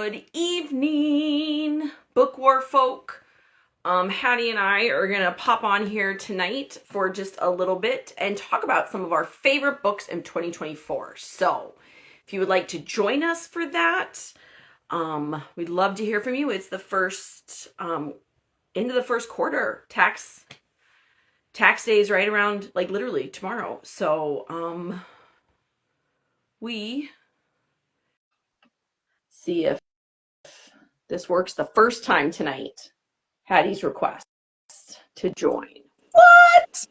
Good evening, Book War folk. Hattie and I are going to pop on here tonight for just a little bit and talk about some of our favorite books in 2024. So, if you would like to join us for that, we'd love to hear from you. It's the first, into the first quarter. Tax day is right around, like, literally tomorrow. So, we see if this works the first time tonight. Hattie's request to join. What?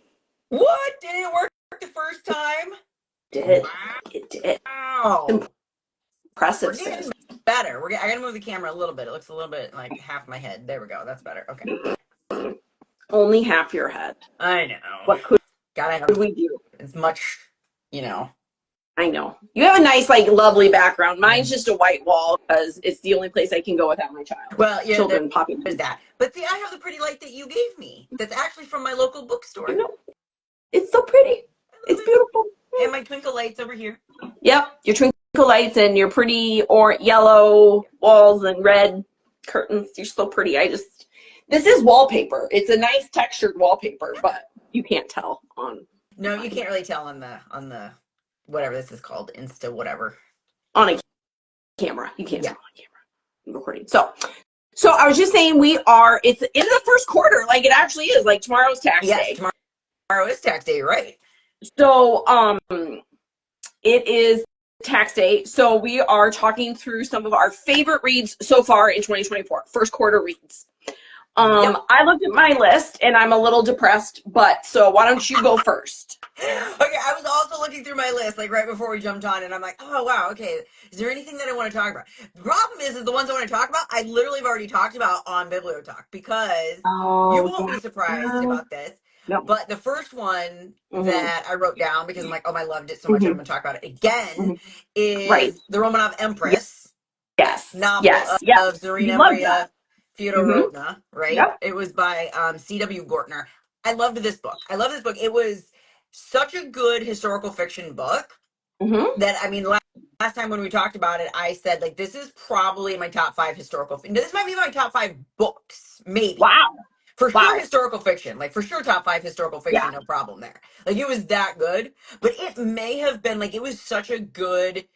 What? Did it work the first time? It did. Wow. Impressive, We're getting sis. better. I gotta move the camera a little bit. It looks a little bit like half my head. There we go. That's better. Okay. Only half your head. I know. What could Gotta we do? as much, you know. I know. You have a nice, like, lovely background. Mine's just a white wall because it's the only place I can go without my child. Well, yeah, Children popping. there's that. But see, I have the pretty light that you gave me. That's actually from my local bookstore. I know. It's so pretty. It's beautiful. And my twinkle lights over here. Yep, your twinkle lights and your pretty or yellow walls and red curtains. You're so pretty. This is wallpaper. It's a nice textured wallpaper, but you can't tell on. No, you can't really tell on the whatever this is called, Insta whatever. On a camera. You can't tell on camera. Recording. So I was just saying it's in the first quarter. Like, it actually is. Like, tomorrow's tax day. Tomorrow is tax day, right? So it is tax day. So we are talking through some of our favorite reads so far in 2024. First quarter reads. I looked at my list and I'm a little depressed, so why don't you go first? Okay, I was also looking through my list, like, right before we jumped on, and I'm like, oh, wow, okay, is there anything that I want to talk about? The problem is the ones I want to talk about, I literally have already talked about on BiblioTalk, because you won't be surprised about this, but the first one that I wrote down, because I'm like, oh, I loved it so much, I'm going to talk about it again, is the Romanov Empress novel of Zarina Maria Fyodorovna, right? Yep. It was by C.W. Gortner. I loved this book. It was such a good historical fiction book that, I mean, last time when we talked about it, I said, like, this is probably my top 5 historical fiction. This might be my top 5 books, maybe. Wow. For sure historical fiction. Like, for sure top 5 historical fiction, no problem there. Like, it was that good. But it may have been, like, it was such a good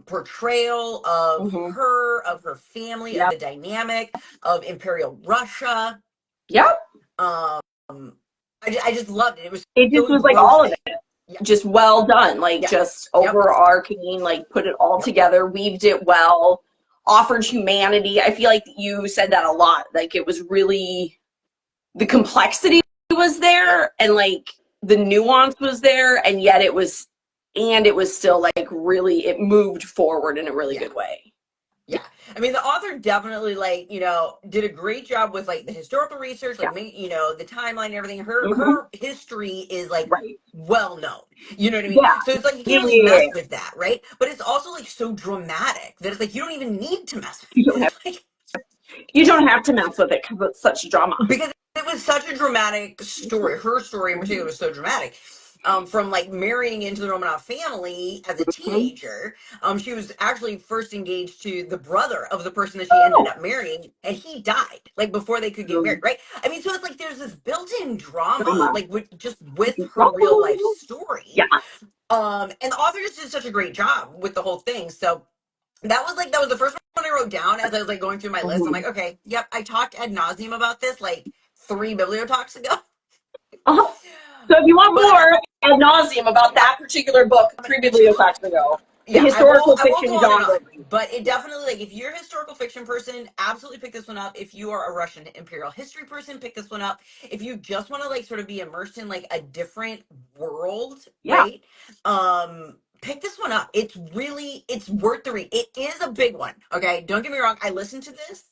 portrayal of her, of her family, of the dynamic of Imperial Russia. I just loved it. It just was like all of it. Just well done. Like, just overarching, like, put it all together, weaved it well, offered humanity. I feel like you said that a lot. Like, it was really, the complexity was there, and, like, the nuance was there, and yet it was still, like, really, it moved forward in a really good way. Yeah. I mean, the author definitely, like, you know, did a great job with, like, the historical research, like, you know, the timeline and everything. Her history is, like, well known. You know what I mean? Yeah. So it's like, you can't really mess with that, right? But it's also, like, so dramatic that it's like, you don't even need to mess with it. You don't have to mess with it because it's such drama. Because it was such a dramatic story. Her story in particular was so dramatic. From, like, marrying into the Romanov family as a teenager. She was actually first engaged to the brother of the person that she ended up marrying, and he died, like, before they could get married, right? I mean, so it's like there's this built-in drama, like, with her real life story. Yeah. And the author just did such a great job with the whole thing. So that was the first one I wrote down as I was, like, going through my list. I'm like, okay, yep, I talked ad nauseum about this, like, 3 BiblioTalks ago. So if you want more ad nauseum about that particular book, 3 BiblioTalks ago. The historical fiction genre. But it definitely, like, if you're a historical fiction person, absolutely pick this one up. If you are a Russian imperial history person, pick this one up. If you just want to, like, sort of be immersed in, like, a different world, right? Pick this one up. It's worth the read. It is a big one. Okay, don't get me wrong. I listened to this,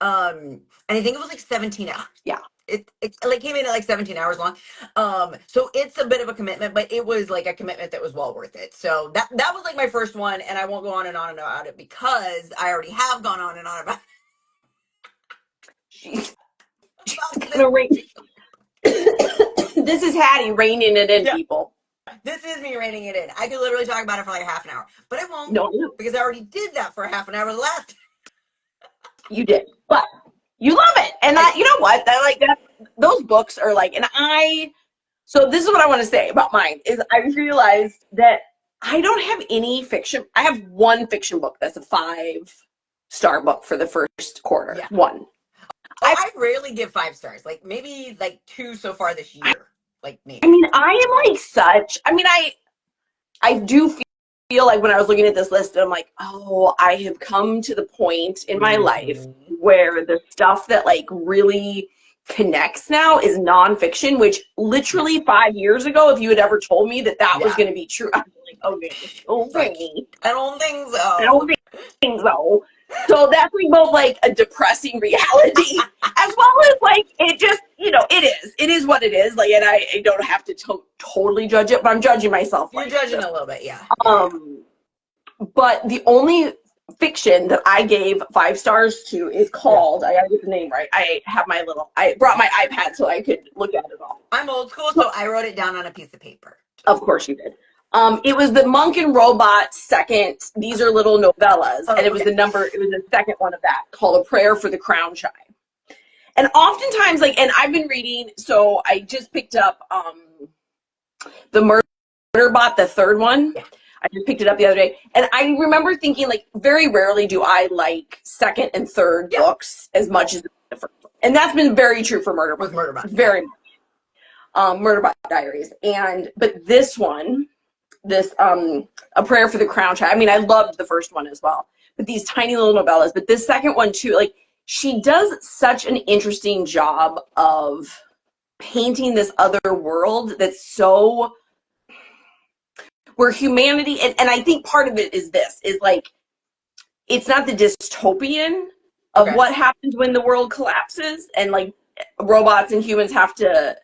and I think it was like 17 hours. Yeah. It like came in at like 17 hours long. So it's a bit of a commitment, but it was like a commitment that was well worth it. So that was like my first one, and I won't go on and on about it because I already have gone on and on about it. This is Hattie reining it in, people. This is me reining it in. I could literally talk about it for like half an hour, but I won't No, because I already did that for half an hour left. you did, but you love it, and that, you know what? That like that those books are like, and so this is what I want to say about mine is I realized that I don't have any fiction. I have one fiction book that's a 5-star book for the first quarter. Yeah. One. I rarely give 5 stars. Like maybe like 2 so far this year. Like maybe. I mean, I am like such. I mean, I do feel like when I was looking at this list, I'm like, oh, I have come to the point in my life where the stuff that like really connects now is nonfiction, which literally 5 years ago, if you had ever told me that was going to be true, I'd be like, okay, Like, I don't think so. I don't think so. So that's like both like a depressing reality as well as like it just, it is what it is. Like, and I don't have to totally judge it, but I'm judging myself. You're judging a little bit, yeah. But the only fiction that I gave 5 stars to is called, I gotta get the name right. I brought my iPad so I could look at it all. I'm old school, so I wrote it down on a piece of paper. Of course you did. It was the Monk and Robot second. These are little novellas, and it was the second one of that called A Prayer for the Crown Child. And oftentimes, like, and I've been reading, so I just picked up the Murder Bot, the third one. Yeah. I just picked it up the other day, and I remember thinking, like, very rarely do I like second and third books as much as the first one. And that's been very true for Murder Bot. With Murder Bot. Very much. Murder Bot Diaries. But this one, A Prayer for the Crown Child, I mean, I loved the first one as well, but these tiny little novellas, but this second one too, like, she does such an interesting job of painting this other world that's so, where humanity, and I think part of it is like, it's not the dystopian of what happens when the world collapses and like robots and humans have to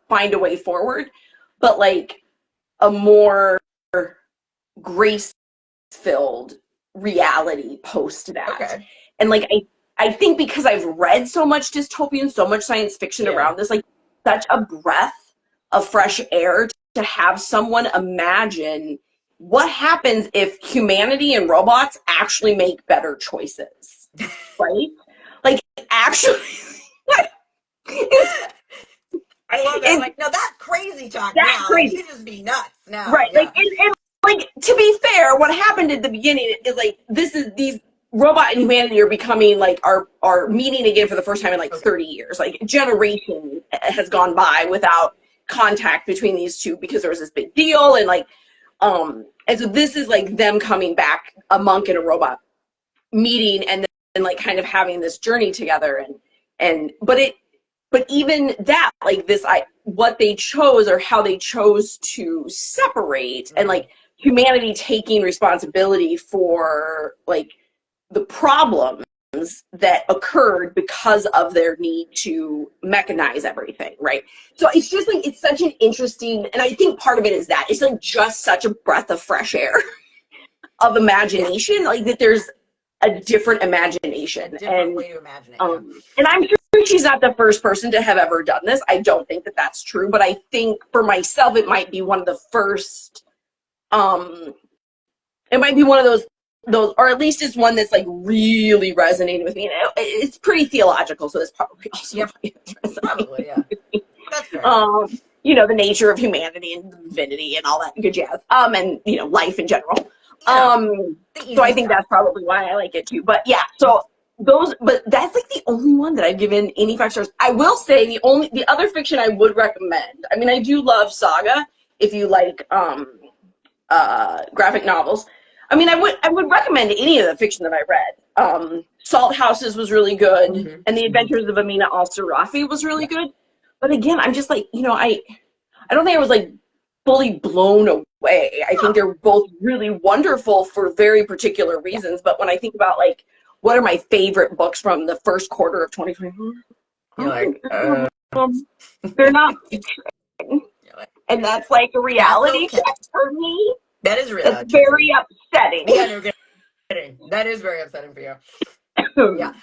find a way forward, but like a more grace-filled reality post that. And like I think because I've read so much dystopian, so much science fiction around this, like such a breath of fresh air to have someone imagine what happens if humanity and robots actually make better choices, right? Like actually. I love that. Like, no, that's crazy talk now. Crazy. You just be nuts now. Right. Yeah. Like, to be fair, what happened at the beginning is like, these robot and humanity are becoming like, are meeting again for the first time in like 30 years. Like, a generation has gone by without contact between these two because there was this big deal. And like, and so this is like them coming back, a monk and a robot meeting and then like kind of having this journey together. But even that, like what they chose or how they chose to separate and like humanity taking responsibility for like the problems that occurred because of their need to mechanize everything, right? So it's just like, it's such an interesting, and I think part of it is that it's like just such a breath of fresh air of imagination, like that there's a different imagination. Different way to imagine it. And I'm sure she's not the first person to have ever done this. I don't think that that's true, but I think for myself, it might be one of the first, it might be one of those, or at least it's one that's like really resonating with me. And it's pretty theological, so that's probably also probably, yeah. That's fair. The nature of humanity and divinity and all that good jazz. And life in general. So I think that's probably why I like it too. But yeah, but that's like the only one that I've given any 5 stars. I will say the other fiction I would recommend. I mean, I do love saga if you like graphic novels. I mean, I would recommend any of the fiction that I read. Salt Houses was really good, and The Adventures of Amina al-Sarafi was really good. But again, I'm just like, I don't think I was like fully blown away. I think they're both really wonderful for very particular reasons. But when I think about like, what are my favorite books from the first quarter of 2024? You're like, they're not fiction. And that's like a reality check for me. That is reality. That's very upsetting. Yeah, no kidding. That is very upsetting for you. Yeah.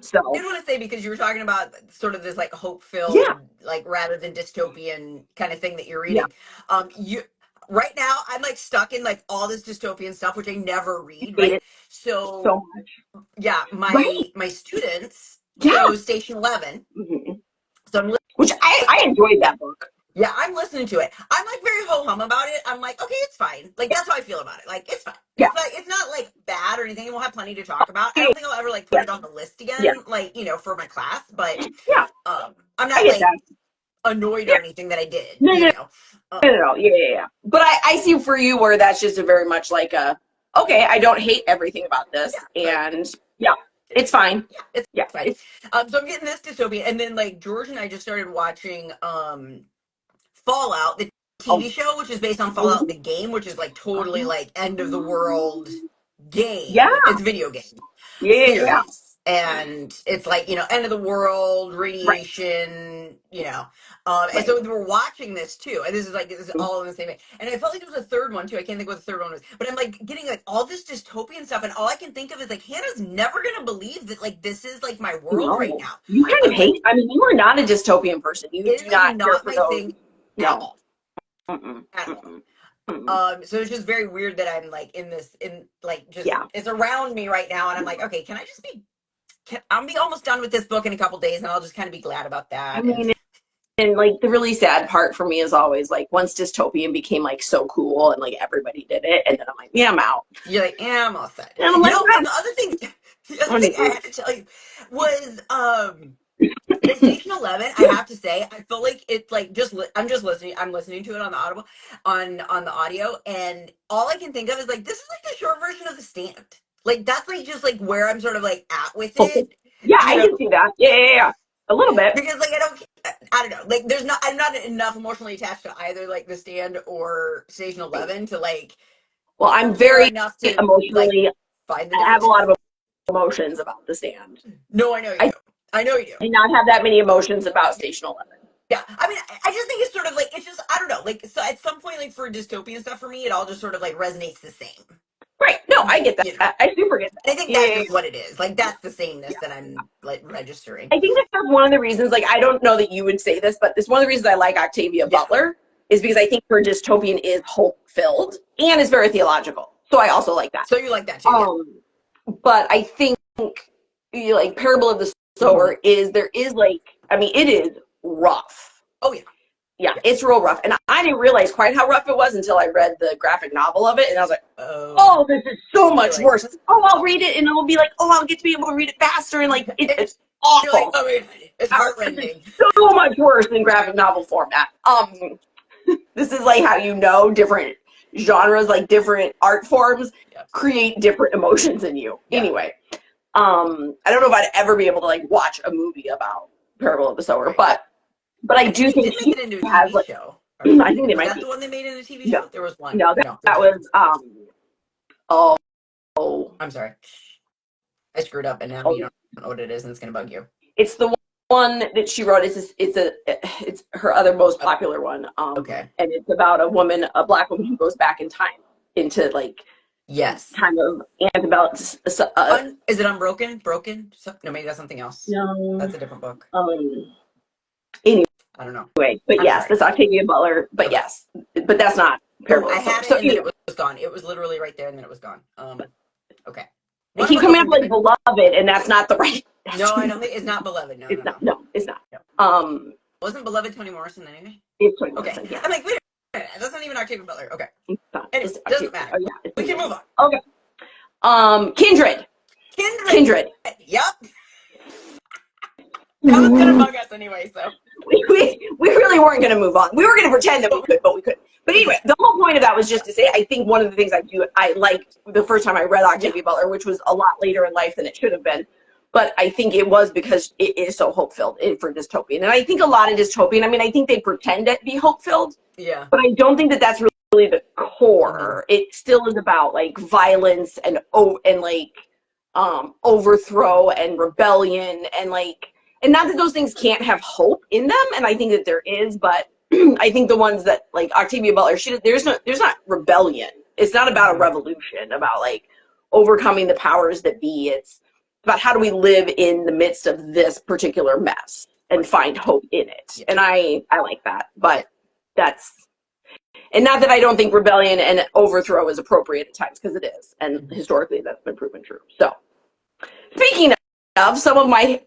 So did want to say, because you were talking about sort of this like yeah, hope-filled, like rather than dystopian kind of thing that you're yeah, reading. You right now I'm like stuck in like all this dystopian stuff, which I never read, hate right? it So so much. yeah, Right? my students Yeah. chose Station 11. Mhm. So I'm Which I enjoyed yeah, that book. yeah, I'm listening to it. I'm like very ho hum about it. I'm like, okay, it's fine. Like Yeah, that's how I feel about it. Like it's fine. yeah, It's not like bad or anything. We'll have plenty to talk about. I yeah, don't think I'll ever like put yeah, it on the list yeah, again, like, for my class, but yeah. I'm I not get like that. annoyed Yeah. or anything that I did, No, no, Um, no, no, no. Yeah, yeah, yeah. But I see for you where that's just a very much like a, okay, I don't hate everything about yeah, this. but And yeah, it's fine. yeah, it's Yeah, fine. it's, So I'm getting this dystopia, and then like George and I just started watching Fallout, the oh, TV show, which is based on Fallout mhm. the game, which is like totally like end of the world Um, yeah, game. It's a video game yeah, yeah, yeah. series, and it's like end of the world, Right, radiation, and right. so we're watching this too, and this is all in the same way. And I felt like there was a third one too. I can't think what the third one was, but I'm like getting like all this dystopian stuff, and all I can think of is like Hannah's never gonna believe that like this is like my world right No, now. you kind of I'm like, hate, I mean, you are not a dystopian person. You it is do like not care not for my those. thing at No. all, Mm-mm, at all. mm-mm, mm-mm. So it's just very weird that I'm like in this, in like just Yeah. it's around me right now, and I'm like, okay, can I just be? I'll be almost done with this book in a couple days, and I'll just kind of be glad about I that. And mean, and like the really sad part for me is always like once dystopian became like so cool and like everybody did it, and then I'm like, yeah, I'm out. you're like, yeah, I'm all set. And I'm like, But okay, the other I thing need I to. had to tell you was the Station 11. I have to say, I feel like it's like I'm just listening. I'm listening to it on the audible, on the audio, and all I can think of is like this is like the short version of The Stand. Like that's like just like where I'm sort of like at with Okay. it, Yeah, you I know. can see that. Yeah, yeah, yeah. A little bit. Because like I don't know, like I'm not enough emotionally attached to either like The Stand or Station 11 to like Well, I'm care very enough to like emotionally, find the I have a lot differences. of emotions about the stand. No, I know you I do. I know you do. do not have that many emotions about Station 11. Yeah, I mean, I just think it's sort of like it's just I don't know, like so at some point, like for dystopian stuff for me, it all just sort of like resonates the same. Right. No, I get that. You know, I super get and I that. think Yeah, that's yeah, just what it is. Like yeah. that's the sameness that I'm like registering. I think that's one of the reasons, like, I don't know that you would say this, but it's one of the reasons I like Octavia Yeah. Butler is because I think her dystopian is hope filled and is very theological. So I also like that. So you like that too, yeah? Um, but I think like Parable of the Mm-hmm. Sower is there is like, I mean, it is rough. Oh yeah, Yeah, yeah. it's real rough. And I didn't realize quite how rough it was until I read the graphic novel of it. And I was like, Oh, oh, this is so you're much like, worse. Oh, I'll read it and it'll be like, oh, I'll get to be able to read it faster. And like, it's you're like, awful. oh, it's This is heartrending. so much worse than graphic novel format. This is like how you know different genres, like different art forms, Yeah, create different emotions in you. yeah, Anyway, I don't know if I'd ever be able to like watch a movie about Parable of the Sower, right. but I I think do they think did make she it into a has TV like show. I think they Was might that be the one they made in a TV no show? There was one. no No, that there's was not. oh oh I'm sorry. I screwed up, and now oh you don't know what it is, and it's gonna bug you. it's the one that she wrote. It's her other most popular one. Okay. And it's about a woman, a black woman who goes back in time into like Yes. kind of antebellum. Is it Unbroken? Broken? No, maybe that's something else. No, That's a different book. anyway, I don't know. but I'm yes, sorry. that's Octavia Butler. But Okay. yes, but that's not No, Parable I of the Sower. had So it, and then it anyway, was gone. It was literally right there, and then it was gone. Okay. I One of keep us will coming up forgive like it. beloved, and that's not the right. That's No, I don't think it's not Beloved. No, it's no, not. no. No, it's not. No. Um, Wasn't Beloved Toni Morrison anyway? it's Toni Okay. Morrison. Yeah, I'm like, wait a minute. That's not even Octavia Butler. Okay. it's not. Anyway, It's doesn't Octavia. matter. Oh yeah, it's We Toni can move Morrison. on. Okay. Kindred. Kindred. Kindred. Yep. That was gonna bug us anyway, so. We really weren't going to move on. We were going to pretend that we But could, but we couldn't. But we anyway, could. the whole point of that was just to say I think one of the things I liked the first time I read Yeah. Octavia Butler, which was a lot later in life than it should have been. But I think it was because it is so hope filled for dystopian. And I think a lot of dystopian, I mean, I think they pretend to be hope filled, Yeah. but I don't think that that's really the Mm-hmm. core. It still is about like violence and like overthrow and rebellion and like, and not that those things can't have hope in them, and I think that there is, but I think the ones that like Octavia Butler, there's not rebellion. It's not about a Mm-hmm. revolution, about like overcoming the powers that be. It's about how do we live in the midst of this particular mess and Right. find hope in it. Yeah. And I like that. Yeah. But that's, and not that I don't think rebellion and overthrow is appropriate at times, because it is. And Mhm. historically that's been proven true. So speaking of some of my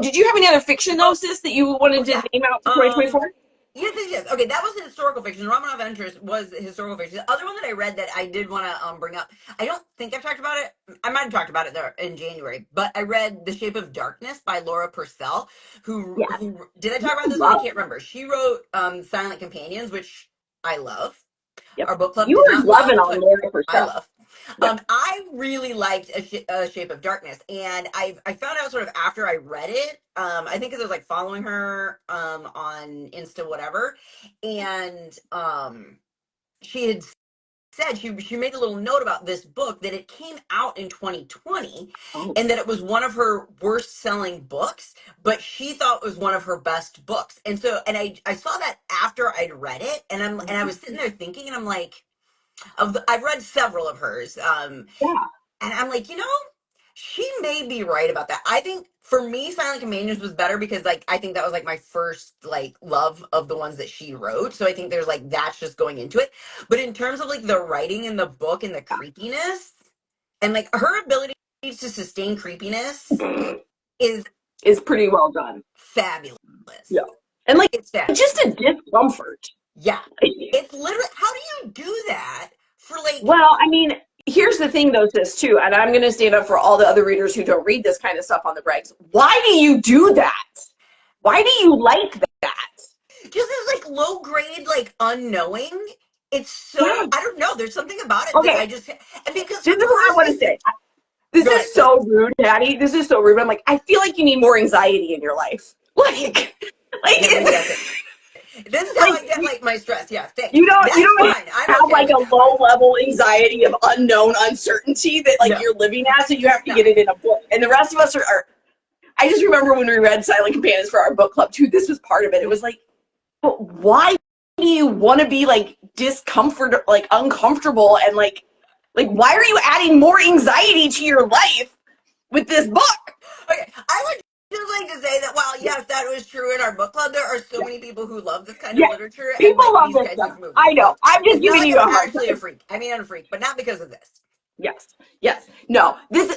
did you have any other fiction though, Oh, sis, that you wanted to yeah. name out for Um, 2024? yes. Okay, that was historical fiction. Romanov Interest was historical fiction. The other one that I read that I did want to bring up, I don't think I've talked about it. I might have talked about it there in January, but I read The Shape of Darkness by Laura Purcell, Yes. who did I You talk about this one? I love. can't remember. She wrote Silent Companions, which I love. Yep. Our book club You did were not love, loving on but Laura I Purcell. love. Yep. I really liked a Shape of Darkness, and I found out sort of after I read it. I think because I was like following her on Insta, whatever, and she had said she made a little note about this book that it came out in 2020 Oh. and that it was one of her worst selling books, but she thought it was one of her best books. And so and I saw that after I'd read it, and I was sitting there thinking, and I'm like, I've read several of hers, Yeah. and I'm like, she may be right about that. I think for me, Silent Companions was better because like I think that was like my first like love of the ones that she wrote. So I think there's like that's just going into it. But in terms of like the writing in the book and the creepiness and like her ability to sustain creepiness is Is pretty well done. fabulous. Yeah. And like It's fabulous. just a discomfort. Yeah. It's literally how do you do that for like Well, I mean, here's the thing though, sis, too, and I'm gonna stand up for all the other readers who don't read this kind of stuff on the breaks. Why do you do that? Why do you like that? just as like low grade, like unknowing. It's Yeah. so I don't know. There's something about it that Okay. I just and because This is what I hers want to is say. This go ahead. is so rude, Daddy. This is so rude. But I'm like, I feel like you need more anxiety in your life. Like Yeah, maybe that's it's it. This is how like I get like my stress. Yeah, thanks. you That's don't fine. I'm have okay like with a that. low level anxiety of unknown uncertainty that like No, you're living at, so you have to no. get it in a book. And the rest of us are I just remember when we read Silent Companions for our book club too, this was part of it. It was like, but why do you want to be like discomfort, like uncomfortable, and like why are you adding more anxiety to your life with this book? Okay, I would just like to say that while Yeah, yes, that was true in our book club, there are so yeah, many people who love this kind of yeah. literature and People like love these this kinds stuff. of movies. I know. So I'm just it's not giving like you I'm a hard actually a time. freak. I mean, I'm a freak, but not because of this. Yes, yes. No, that's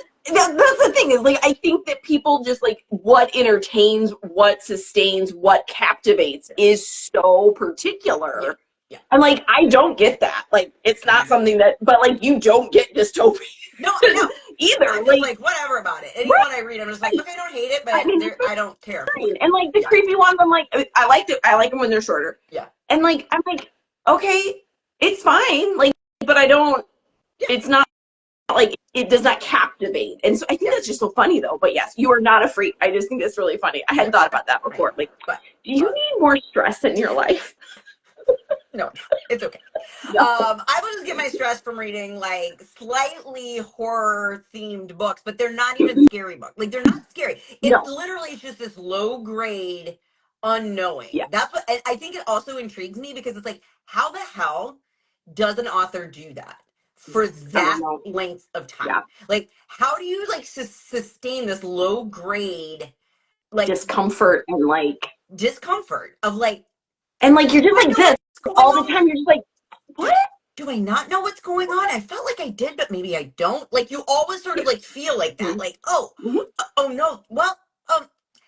the thing is like I think that people just like what entertains, what sustains, what captivates Yeah, is so yeah, particular. yeah. And like I don't get that. Like it's not something that but like you don't get dystopian No, no. either. I'm just Like like whatever about it. Anyone I right. read, I'm just like, okay, I don't hate it, I but mean I don't care for fine. it. And like the Yeah, creepy ones I'm like I like them when they're shorter. yeah, And like I'm like, okay, it's fine. Like but I don't yeah, it's not like it does not captivate. And so I think yeah, that's just so funny though. But yes, you are not a freak. I just think that's really funny. I yeah. hadn't thought about that I know, before. Like, but do you need more stress in your life? no, it's okay. No. I will just get my stress from reading like slightly horror themed books, but they're not even scary books. Like they're not scary. It's No. literally just this low grade Yeah. unknowing. That's what and I think it also intrigues me because it's like, how the hell does an author do that for I don't that know. length of time? Yeah. Like, how do you like sustain this low grade like Discomfort and like discomfort of like, you're just I like know this what's going all the on? time. You're just like, do, what? do I not know what's going on? I felt like I did, but maybe I don't. Like you always sort of Yeah. like feel like that. Mm-hmm. Like, oh, Mm-hmm. oh no. Well,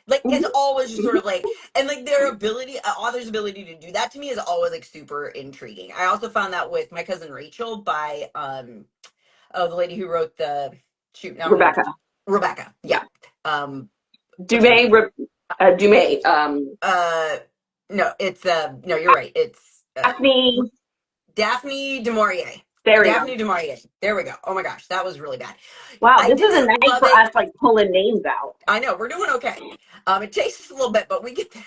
like it's always just sort Mm-hmm. of like, and like their ability, author's ability to do that to me is always like super intriguing. I also found that with My Cousin Rachel by oh the lady who wrote the shoot now I'm gonna Rebecca. Rebecca. Yeah. Yeah. Um, what's her name? Dumais. Dumais. Uh, no, it's no, you're right. It's Daphne. Daphne du Maurier. There we go. Daphne du Maurier. There we go. Oh my gosh, that was really bad. Wow, I this is a didn't night love for it. us like pulling names out. I know we're doing okay. It takes us a little bit, but we get there.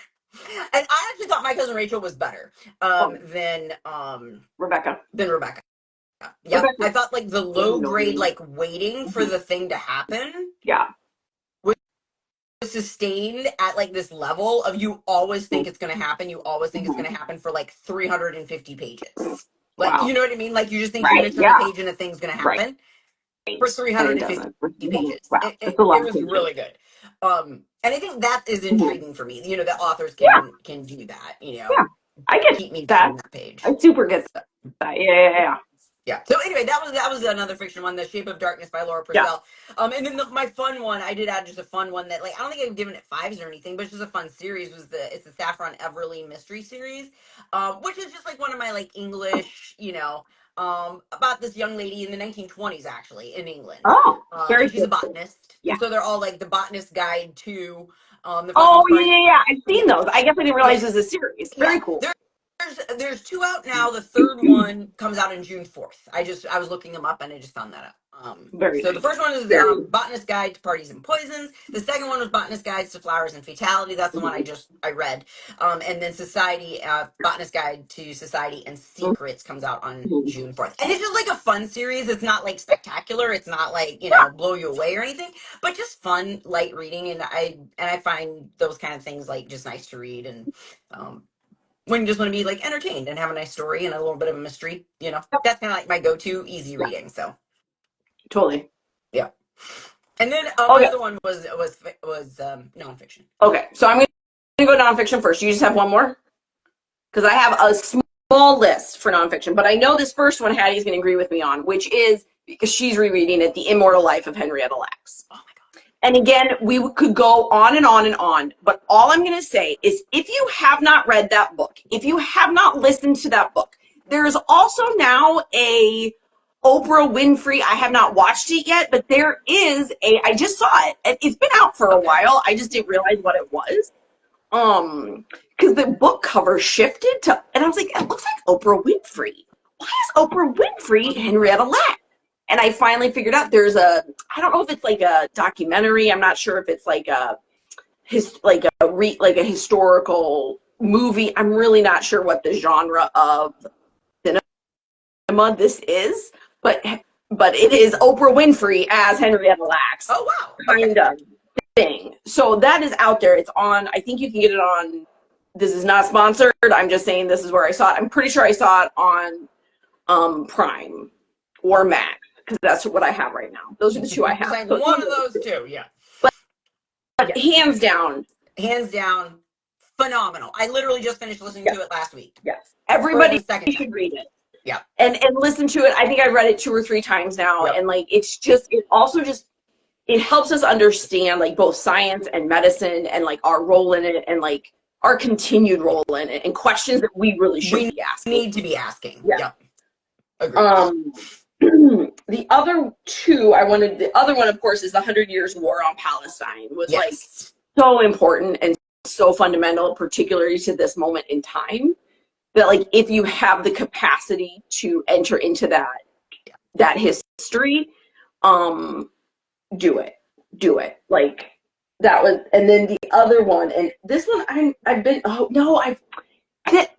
And I actually thought My Cousin Rachel was better Oh, Rebecca. than Rebecca. Yep, Rebecca. I thought like the low grade, Annoying. like waiting for Mhm. the thing to happen Yeah. was sustained at like this level of you always think Mhm. it's going to happen. You always think it's going Mhm. to happen for like 350 pages. Like, Wow. you know what I mean? Like you just think you're Right. going to turn a Yeah. page and a thing's going to Right. happen. for And it 350 doesn't. pages. Wow, It, that's it, a lot it of was pages. really good. And I think that is Mhm. intriguing for me. That authors Yeah, can do that. yeah. I get Keep me that. turning that page. I super get So, that. Yeah. yeah. So anyway, that was another fiction one, The Shape of Darkness by Laura Yeah. Purcell. And then my fun one, I did add just a fun one that, like, I don't think I've given it fives or anything, but it's just a fun series. It's the Saffron Everly mystery series, which is just like one of my, like, English, about this young lady in the 1920s, actually, in England. Oh, very And she's a cool. botanist, Yeah. so they're all like the botanist guide to the first Oh, one's yeah. I've yeah, seen those. I guess I didn't yeah, realize it was a series. yeah. Very cool. There's two out now. The third one comes out on June 4th. I was looking them up and I just found that out. Very So the nice. first one is Very nice. Botanist Guide to Parties and Poisons. The second one was Botanist Guides to Flowers and Fatality. That's the one Mhm. I read. And then Botanist Guide to Society and Secrets comes out on Mhm. June 4th. And it's just like a fun series. It's not like spectacular. It's not like Yeah. blow you away or anything, but just fun, light reading. And I find those kind of things like just nice to read and. When you just want to be like entertained and have a nice story and a little bit of a mystery, that's kind of like my go-to easy Yeah. reading. So Totally. yeah. And then my Okay. other one was nonfiction. Okay. So I'm going to go nonfiction first. You just have one more? Because I have a small list for nonfiction, but I know this first one Hattie's going to agree with me on, which is because she's rereading it, The Immortal Life of Henrietta Lacks. Oh my god. And again, we could go on and on and on, but all I'm going to say is if you have not read that book, if you have not listened to that book, there is also now a Oprah Winfrey. I have not watched it yet, but there is I just saw it. And it's been out for a Okay. while. I just didn't realize what it was. Because the book cover shifted to, and I was like, it looks like Oprah Winfrey. Why is Oprah Winfrey Henrietta Lacks? And I finally figured out I don't know if it's like a documentary. I'm not sure if it's like like a historical movie. I'm really not sure what the genre of cinema this is, but it is Oprah Winfrey as Henrietta Lacks Oh wow. Okay. kind of thing. So that is out there. It's on. I think you can get it on. This is not sponsored. I'm just saying this is where I saw it. I'm pretty sure I saw it on Prime or Max because that's what I have right now. Those are the two I have. Like So one of those two. Yeah. but Yeah. hands down, Hands down, phenomenal. I literally just finished listening yes, to it last week yes. for the Everybody second time. should read it Yeah. and listen to it. I think I've read it 2 or 3 times now, Yep. and like it helps us understand like both science and medicine and like our role in it and like our continued role in it and questions that we really should We be asking. need to be asking. Yeah. Yep. Agreed. The other one, of course, is the 100 Years War on Palestine. Was like Yes. so important and so fundamental, particularly to this moment in time. That like if you have the capacity to enter into that history, do it. Like that was, and then the other one, and this one I've been. Oh no, okay.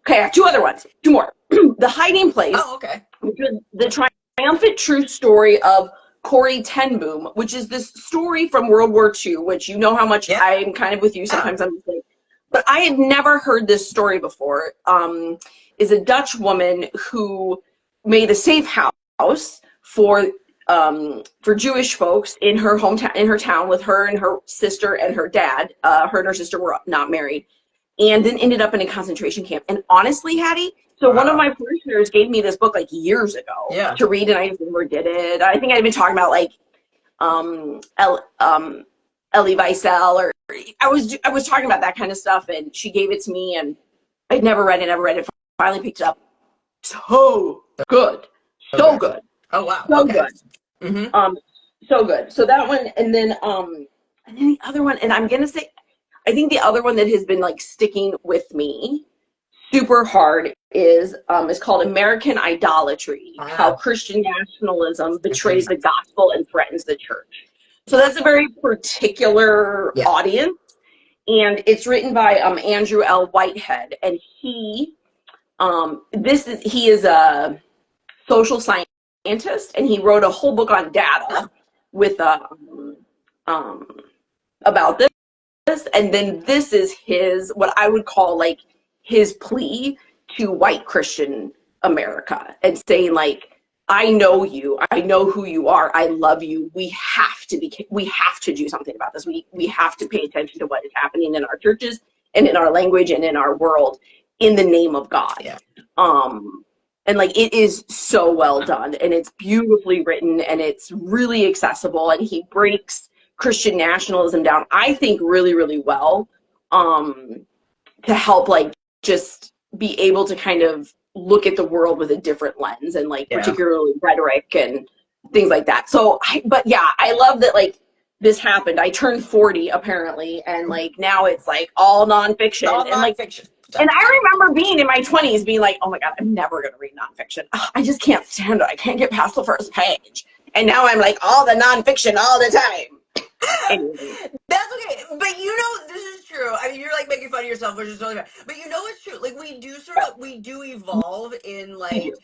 I have two other ones, two more. The Hiding Place, Oh, okay. which is the triumphant true story of Corrie Ten Boom, which is this story from World War II, which you know how much Yeah. I'm kind of with you. Sometimes I'm just like, but I had never heard this story before. Is a Dutch woman who made a safe house for Jewish folks in her hometown, in her town, with her and her sister and her dad. Her and her sister were not married, and then ended up in a concentration camp. And honestly, Hattie, so one of Wow. my parishioners gave me this book like years ago Yeah. to read, and I just never did it. I think I'd been talking about like um, El, um, Elie Wiesel, or I was talking about that kind of stuff, and she gave it to me, and I'd never read it. Finally picked it up. So good, so Okay. good, Oh wow. so Okay. good. Mm-hmm. So good. So that one, and then the other one, and I'm gonna say, I think the other one that has been like sticking with me super hard is called American Idolatry: How Ah. Christian Nationalism I've heard Betrays about the Gospel and Threatens the Church. So that's a very particular yeah. audience, and it's written by Andrew L. Whitehead, and he is a social scientist, and he wrote a whole book on Oh, data with um, about this. And then this is his, what I would call like his plea to white Christian America, and saying like, I know you. I know who you are. I love you. We have to do something about this. We have to pay attention to what is happening in our churches and in our language and in our world in the name of God. Yeah. Um and like it is so well done and it's beautifully written and it's really accessible and he breaks Christian nationalism down, I think, really, really well. Um to help like just be able to kind of look at the world with a different lens and like Yeah. particularly rhetoric and things like that. So but yeah, I love that like this happened. I turned 40 apparently and like now it's like all nonfiction All and like nonfiction. and I remember being in my 20s being like, oh my God, I'm never going to read nonfiction. Ugh, I just can't stand it. I can't get past the first page. And now I'm like all the nonfiction all the time. Anyway. That's okay, but you know this is true. I mean, you're like making fun of yourself, which is totally fine. But you know it's true. Like we do evolve in We do. like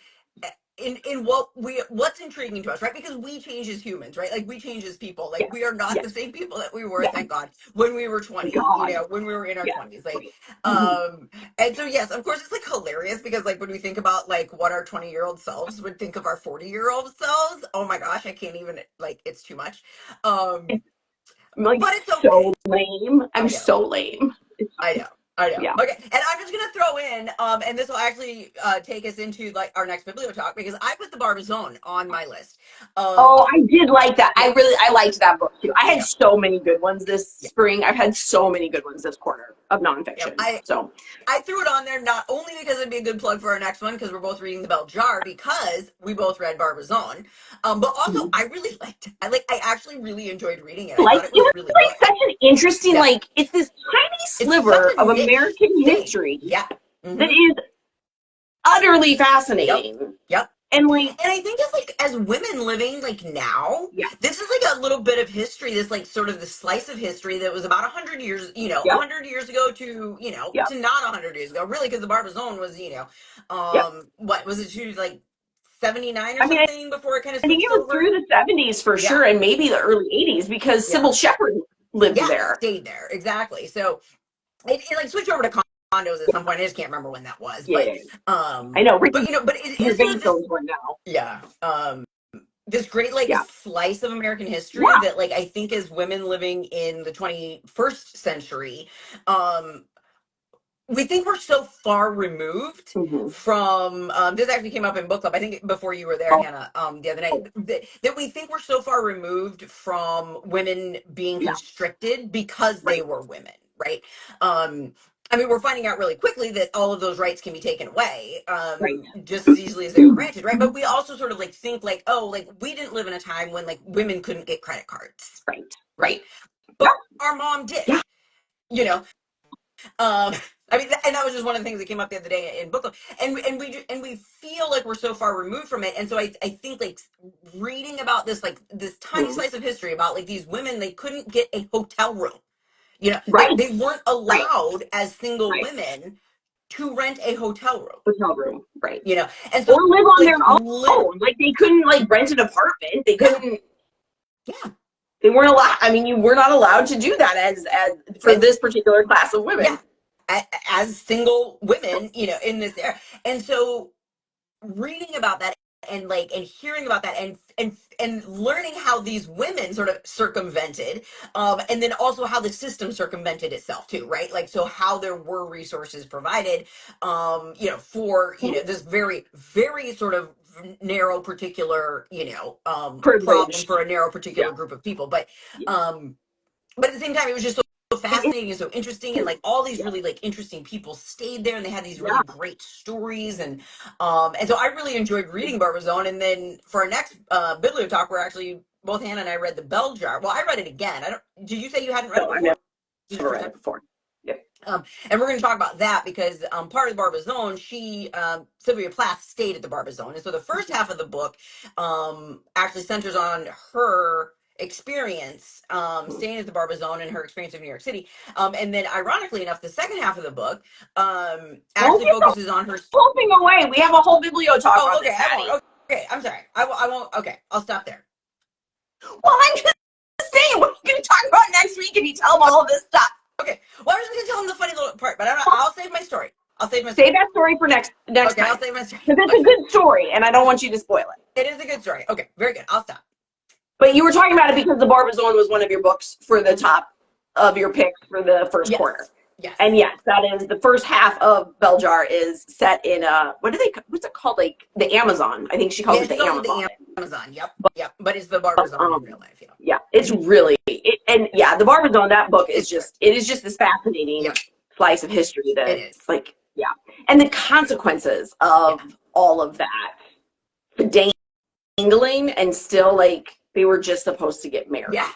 in what's intriguing to us, right? Because we change as humans, right? Like we change as people. Like Yes. we are not Yes. the same people that we were, Yes. thank God, when we were Thank 20. You God. know, when we were in our Yes. 20s. Like, Right. Mhm. um, and so yes, of course, it's like hilarious because like when we think about like what our 20-year-old selves would think of our 40-year-old selves. Oh my gosh, I can't even like it's too much. Um, I'm like but it's so okay. lame. I'm I know. so lame. It's I know. I know. yeah. Okay, and I'm just gonna throw in, and this will actually take us into like our next BiblioTalk because I put the Barbizon on my list. Oh, Um, I did like that. yeah, I liked that book too. I had yeah, so many good ones this yeah, spring. I've had so many good ones this quarter of yeah. nonfiction. So I threw it on there not only because it'd be a good plug for our next one because we're both reading the Bell Jar because we both read Barbizon, but also mhm. I really liked. I actually really enjoyed reading it. I Like thought it it was was really like good. such an interesting Yeah, like it's this tiny it's such sliver a of niche American thing. history Yeah. that Mm-hmm. is utterly Yep. fascinating. Yep. And like And I think as like as women living like now, yeah, this is like a little bit of history. This like sort of the slice of history that was about 100 years, yep, 100 years ago to yep, to not 100 years ago, really, because the Barbizon was yep. what was it to like 79 or I mean, something before it kind of I think switched it was through over. the 70s for Yeah, sure, and maybe the early 80s because yeah, Sybil Shepherd lived yeah, there. stayed there exactly. So it like switched over to condos at some point. I just can't remember when that was, Yeah, I know. but Ricky but it is sort of Gervais this. owns one now. Yeah. This great like Yeah, slice of American history yeah, that like I think as women living in the 21st century, um, we think we're so far removed hmm from this actually came up in book club I think before you were there, oh, Hannah, the other night, that we think we're so far removed from women being yeah, constricted because they right, were women, right? um I mean, we're finding out really quickly that all of those rights can be taken away, right, just as easily as they were granted, right? But we also sort of like think like, oh, like we didn't live in a time when like women couldn't get credit cards, right, right? right. Yeah, But our mom did, yeah. you know. Um, I mean, and that was just one of the things that came up the other day in book club, and we feel like we're so far removed from it, and so I think like reading about this like this tiny Mhm. slice of history about like these women, they couldn't get a hotel room, Right, they weren't right, allowed as single right. women to rent a hotel room, Hotel room, right. and Or so live on like their own. Like they couldn't like rent an apartment. They yeah, couldn't. yeah, They weren't allowed. I mean, you were not allowed to do that as for as this particular class of yeah, women. as single women, in this era, and so reading about that and hearing about that and learning how these women sort of circumvented, and then also how the system circumvented itself too, right? Like, so how there were resources provided, for Mhm. this very very sort of narrow particular problem Privileged. for a narrow Yeah. particular group of people, but Yeah. um but at the same time it was just so It fascinating and so interesting, and is. like all these Yeah. really like interesting people stayed there and they had these really Yeah. great stories, and so I really enjoyed reading Barbizon. And then for our next bibliotalk, we're actually both Hannah and I read the Bell Jar. Well, I read it again. I don't Did you say you hadn't read it No, I've before? This is your never first read time? it before. Yep. And we're going to talk about that because part of the Barbizon, Sylvia Plath stayed at the Barbizon. And so the first half of the book actually centers on her experience staying at the Barbizon and her experience of New York City. And then, ironically enough, the second half of the book Don't actually give the focuses on her. whole thing away. We have a whole biblio talk Oh, on okay. this, I won't. Hattie. Okay. I'm sorry. I won't. Okay. I'll stop there. Well, I'm just saying, what are you going to talk about next week if you tell them all of this stuff? Okay. Well, I was just going to tell them the funny little part, but Well, I'll save my story. I'll save my Save that story for next Okay, time. I'll save my story. Because it's a good story, and I don't want you to spoil it. It is a good story. Okay, very good. I'll stop. But you were talking about it because The Barbizon was one of your books for the top of your picks for the first quarter. Yes. And yes, that is the first half of Bell Jar is set in what's it called? Like the Amazon. I think she calls it the Amazon. Amazon. Yep. But it's the Barbizon in real life. Yeah, it's really the Barbizon. That book is just this fascinating slice of history that it is. Like and the consequences of all of that dangling and still like they were just supposed to get married. Yeah.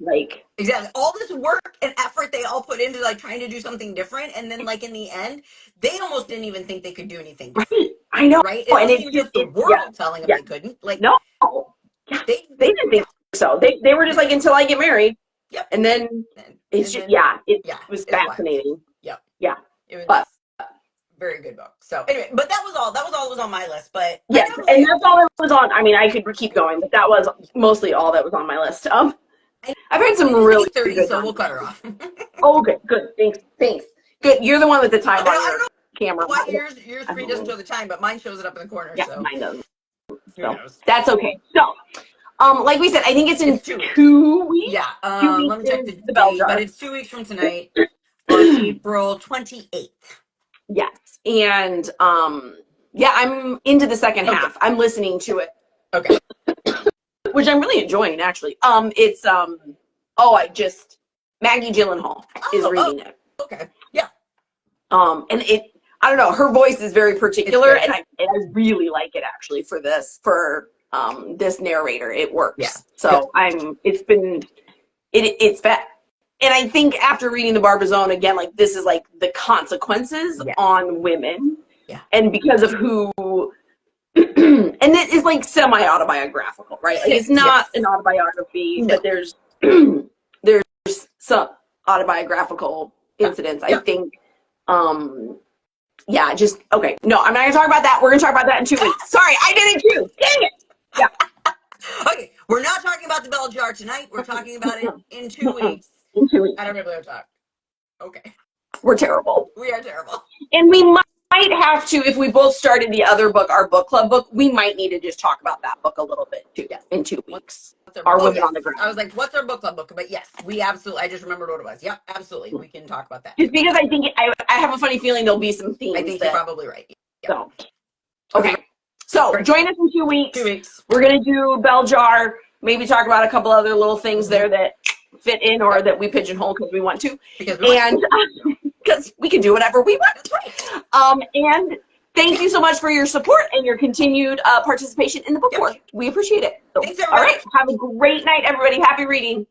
Like exactly, all this work and effort they all put into like trying to do something different, and then like in the end, they almost didn't even think they could do anything different. Right, I know, right? It wasn't even just the world telling them they couldn't. Like no, they didn't think so. They were just like until I get married. Yep. And then it's just it was fascinating. Yep. Yeah. It was very good book. So anyway, but that was all that was on my list. But yes, and that's all that was on. I mean, I could keep going, but that was mostly all that was on my list. I've heard some really 30, good so we'll cut her off. Oh, good. Thanks. Good. You're the one with the time on your camera. Why your screen doesn't show the time, but mine shows it up in the corner. Yeah, so mine doesn't. So that's okay. So, like we said, I think it's in 2 weeks. Yeah. 2 weeks let me check the Bell date, Jar. but it's 2 weeks from tonight, on April 28th. Yes, and I'm into the second half. I'm listening to it. Okay. Which I'm really enjoying, actually. It's Maggie Gyllenhaal is reading it. Okay. Yeah. And I don't know, her voice is very particular, and I really like it actually for this narrator. It works. Yeah. So it's bad. And I think after reading The Barbizon again, like this is like the consequences on women. Yeah. And because of who and it is like semi-autobiographical, right? Like it's not an autobiography, but there's some autobiographical incidents. I think okay. No, I'm not gonna talk about that. We're gonna talk about that in 2 weeks. Sorry, I did it too. Dang it. Yeah. Okay, we're not talking about the Bell Jar tonight. We're talking about it in 2 weeks. In 2 weeks. I don't BiblioTalk. Okay. We're terrible. We are terrible. And we might have to, if we both started the other book, our book club book, we might need to just talk about that book a little bit too in 2 weeks. Our Women on the Ground. I was like, what's our book club book? But yes, we absolutely, I just remembered what it was. Yep, absolutely. We can talk about that. Just because I think, I have a funny feeling there'll be some themes. I think you're probably right. So, okay. So join us in 2 weeks. 2 weeks. We're going to do Bell Jar, maybe talk about a couple other little things there that fit in or that we pigeonhole because we want to. Because we can do whatever we want. That's right. And thank you so much for your support and your continued participation in the book work. We appreciate it. So, thanks, everybody. All right. Have a great night, everybody. Happy reading.